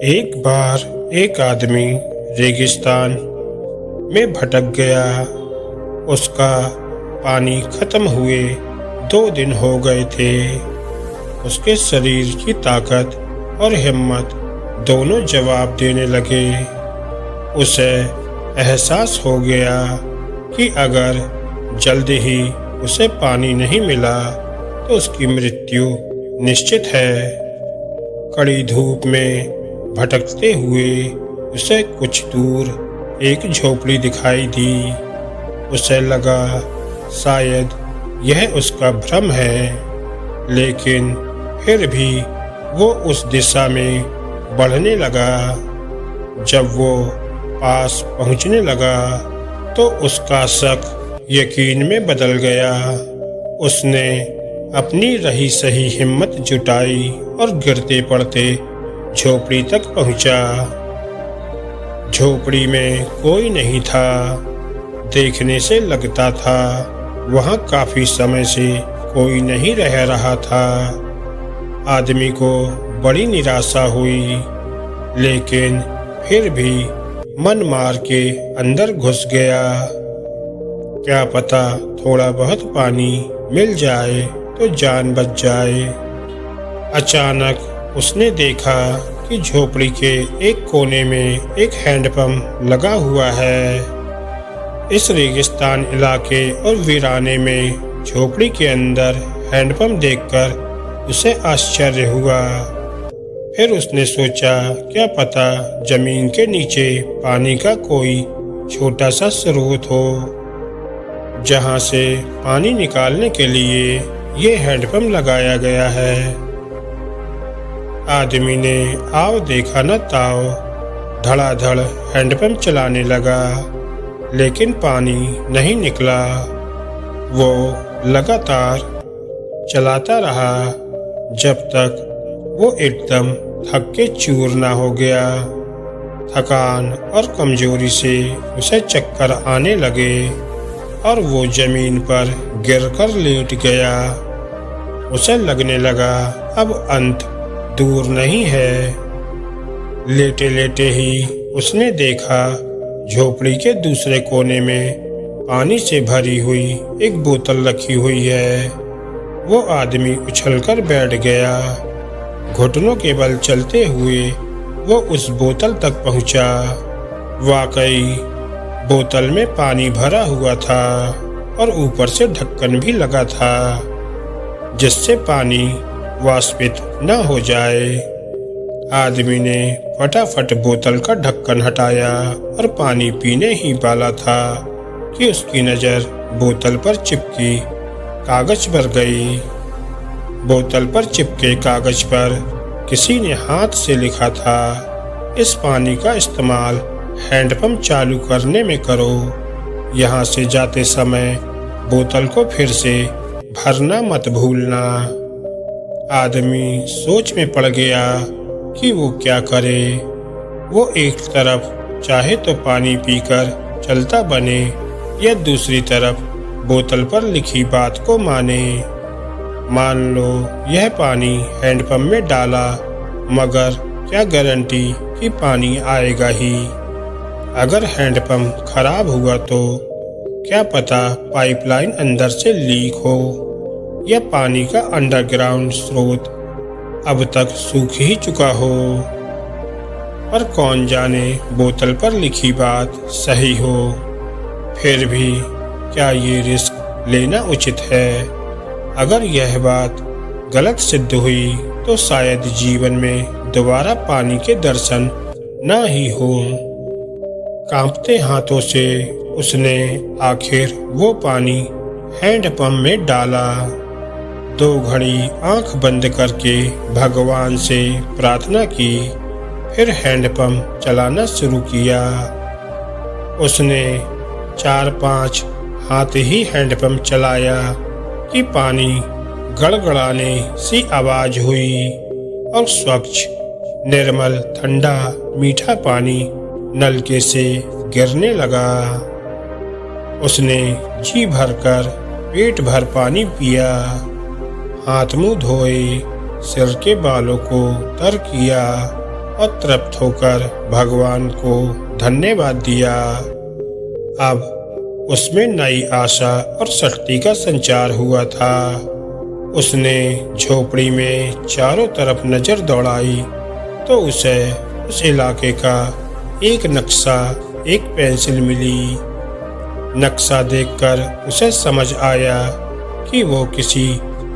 एक बार एक आदमी रेगिस्तान में भटक गया। उसका पानी खत्म हुए 2 दिन हो गए थे। उसके शरीर की ताकत और हिम्मत दोनों जवाब देने लगे। उसे एहसास हो गया कि अगर जल्द ही उसे पानी नहीं मिला तो उसकी मृत्यु निश्चित है। कड़ी धूप में भटकते हुए उसे कुछ दूर एक झोपड़ी दिखाई दी। उसे लगा शायद यह उसका भ्रम है, लेकिन फिर भी वो उस दिशा में बढ़ने लगा। जब वो पास पहुंचने लगा तो उसका शक यकीन में बदल गया। उसने अपनी रही सही हिम्मत जुटाई और गिरते पड़ते झोपड़ी तक पहुंचा। झोपड़ी में कोई नहीं था। देखने से लगता था वहां काफी समय से कोई नहीं रह रहा था। आदमी को बड़ी निराशा हुई, लेकिन फिर भी मन मार के अंदर घुस गया। क्या पता थोड़ा बहुत पानी मिल जाए तो जान बच जाए। अचानक उसने देखा कि झोपड़ी के एक कोने में एक हैंडपंप लगा हुआ है। इस रेगिस्तान इलाके और वीराने में झोपड़ी के अंदर हैंडपंप देखकर उसे आश्चर्य हुआ। फिर उसने सोचा, क्या पता जमीन के नीचे पानी का कोई छोटा सा स्रोत हो, जहां से पानी निकालने के लिए ये हैंडपंप लगाया गया है। आदमी ने आओ देखा न ताओ धड़ाधड़ हैंडपंप चलाने लगा, लेकिन पानी नहीं निकला। वो लगातार चलाता रहा जब तक वो एकदम थक के चूर ना हो गया। थकान और कमजोरी से उसे चक्कर आने लगे और वो जमीन पर गिरकर लेट गया। उसे लगने लगा अब अंत दूर नहीं है। लेटे लेटे ही उसने देखा झोपड़ी के दूसरे कोने में पानी से भरी हुई एक बोतल रखी हुई है। वो आदमी उछलकर बैठ गया। घुटनों के बल चलते हुए वो उस बोतल तक पहुंचा। वाकई बोतल में पानी भरा हुआ था और ऊपर से ढक्कन भी लगा था, जिससे पानी वाष्पित न हो जाए। आदमी ने फटाफट बोतल का ढक्कन हटाया और पानी पीने ही वाला था कि उसकी नज़र बोतल पर चिपकी कागज पर गई। बोतल पर चिपके कागज पर किसी ने हाथ से लिखा था, इस पानी का इस्तेमाल हैंडपंप चालू करने में करो। यहाँ से जाते समय बोतल को फिर से भरना मत भूलना। आदमी सोच में पड़ गया कि वो क्या करे। वो एक तरफ चाहे तो पानी पीकर चलता बने या दूसरी तरफ बोतल पर लिखी बात को माने। मान लो यह पानी हैंडपंप में डाला, मगर क्या गारंटी कि पानी आएगा ही। अगर हैंडपंप खराब हुआ तो क्या पता पाइपलाइन अंदर से लीक हो या पानी का अंडरग्राउंड स्रोत अब तक सूख ही चुका हो। पर कौन जाने बोतल पर लिखी बात सही हो। फिर भी क्या ये रिस्क लेना उचित है? अगर यह बात गलत सिद्ध हुई तो शायद जीवन में दोबारा पानी के दर्शन न ही हो। कांपते हाथों से उसने आखिर वो पानी हैंडपंप में डाला। 2 घड़ी आंख बंद करके भगवान से प्रार्थना की, फिर हैंडपंप चलाना शुरू किया। उसने 4-5 हाथ ही हैंडपंप चलाया कि पानी गड़गड़ाने सी आवाज हुई और स्वच्छ, निर्मल, ठंडा, मीठा पानी नलके से गिरने लगा। उसने जी भरकर पेट भर पानी पिया, हाथ मुंह धोए, सिर के बालों को तर किया और तृप्त होकर भगवान को धन्यवाद दिया। अब उसमें नई आशा और शक्ति का संचार हुआ था। उसने झोपड़ी में चारों तरफ नजर दौड़ाई तो उसे उस इलाके का एक नक्शा, एक पेंसिल मिली। नक्शा देखकर उसे समझ आया कि वो किसी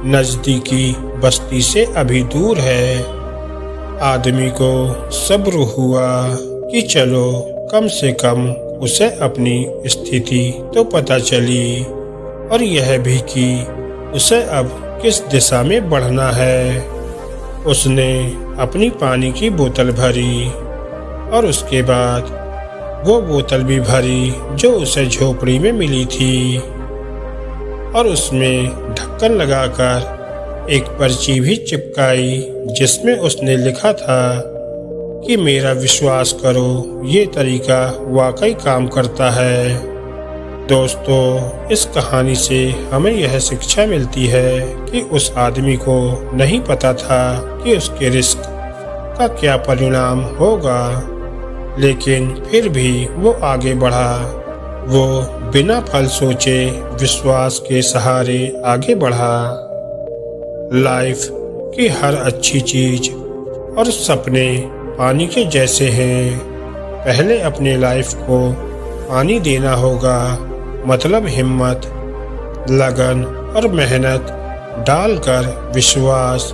नजदीकी बस्ती से अभी दूर है। आदमी को सब्र हुआ कि चलो कम से कम उसे अपनी स्थिति तो पता चली और यह भी कि उसे अब किस दिशा में बढ़ना है। उसने अपनी पानी की बोतल भरी और उसके बाद वो बोतल भी भरी जो उसे झोपड़ी में मिली थी और उसमें ढक्कन लगाकर एक पर्ची भी चिपकाई जिसमें उसने लिखा था कि मेरा विश्वास करो, ये तरीका वाकई काम करता है। दोस्तों, इस कहानी से हमें यह शिक्षा मिलती है कि उस आदमी को नहीं पता था कि उसके रिस्क का क्या परिणाम होगा, लेकिन फिर भी वो आगे बढ़ा। वो बिना फल सोचे विश्वास के सहारे आगे बढ़ा। लाइफ की हर अच्छी चीज और सपने पानी के जैसे हैं। पहले अपने लाइफ को पानी देना होगा, मतलब हिम्मत, लगन और मेहनत डालकर विश्वास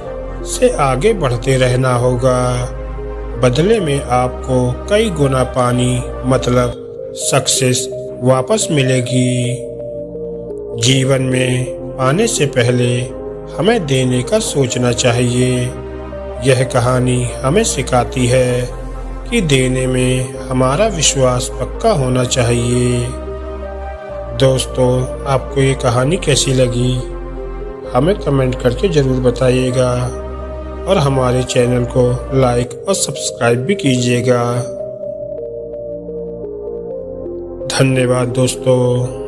से आगे बढ़ते रहना होगा। बदले में आपको कई गुना पानी, मतलब सक्सेस वापस मिलेगी। जीवन में पाने से पहले हमें देने का सोचना चाहिए। यह कहानी हमें सिखाती है कि देने में हमारा विश्वास पक्का होना चाहिए। दोस्तों, आपको ये कहानी कैसी लगी हमें कमेंट करके ज़रूर बताइएगा और हमारे चैनल को लाइक और सब्सक्राइब भी कीजिएगा। धन्यवाद दोस्तों।